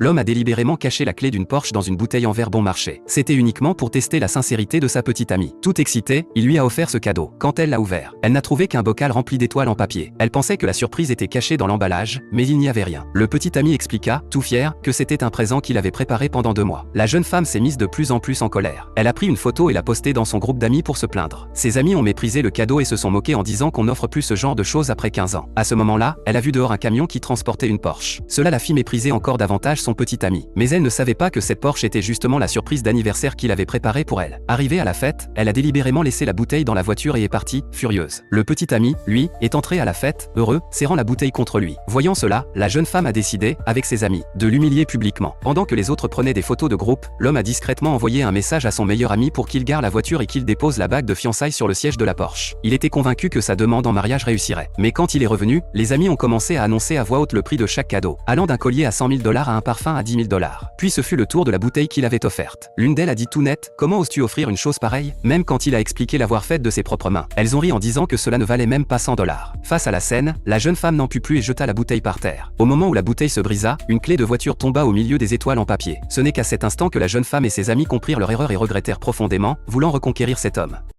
L'homme a délibérément caché la clé d'une Porsche dans une bouteille en verre bon marché. C'était uniquement pour tester la sincérité de sa petite amie. Tout excitée, il lui a offert ce cadeau. Quand elle l'a ouvert, elle n'a trouvé qu'un bocal rempli d'étoiles en papier. Elle pensait que la surprise était cachée dans l'emballage, mais il n'y avait rien. Le petit ami expliqua, tout fier, que c'était un présent qu'il avait préparé pendant 2 mois. La jeune femme s'est mise de plus en plus en colère. Elle a pris une photo et l'a postée dans son groupe d'amis pour se plaindre. Ses amis ont méprisé le cadeau et se sont moqués en disant qu'on n'offre plus ce genre de choses après 15 ans. À ce moment-là, elle a vu dehors un camion qui transportait une Porsche. Cela la fit mépriser encore davantage son petit ami. Mais elle ne savait pas que cette Porsche était justement la surprise d'anniversaire qu'il avait préparée pour elle. Arrivée à la fête, elle a délibérément laissé la bouteille dans la voiture et est partie, furieuse. Le petit ami, lui, est entré à la fête, heureux, serrant la bouteille contre lui. Voyant cela, la jeune femme a décidé, avec ses amis, de l'humilier publiquement. Pendant que les autres prenaient des photos de groupe, l'homme a discrètement envoyé un message à son meilleur ami pour qu'il gare la voiture et qu'il dépose la bague de fiançailles sur le siège de la Porsche. Il était convaincu que sa demande en mariage réussirait. Mais quand il est revenu, les amis ont commencé à annoncer à voix haute le prix de chaque cadeau, allant d'un collier à 100 000 $ à un parfum à 10 000 $. Puis ce fut le tour de la bouteille qu'il avait offerte. L'une d'elles a dit tout net, comment oses-tu offrir une chose pareille? Même quand il a expliqué l'avoir faite de ses propres mains. Elles ont ri en disant que cela ne valait même pas 100 $. Face à la scène, la jeune femme n'en put plus et jeta la bouteille par terre. Au moment où la bouteille se brisa, une clé de voiture tomba au milieu des étoiles en papier. Ce n'est qu'à cet instant que la jeune femme et ses amis comprirent leur erreur et regrettèrent profondément, voulant reconquérir cet homme.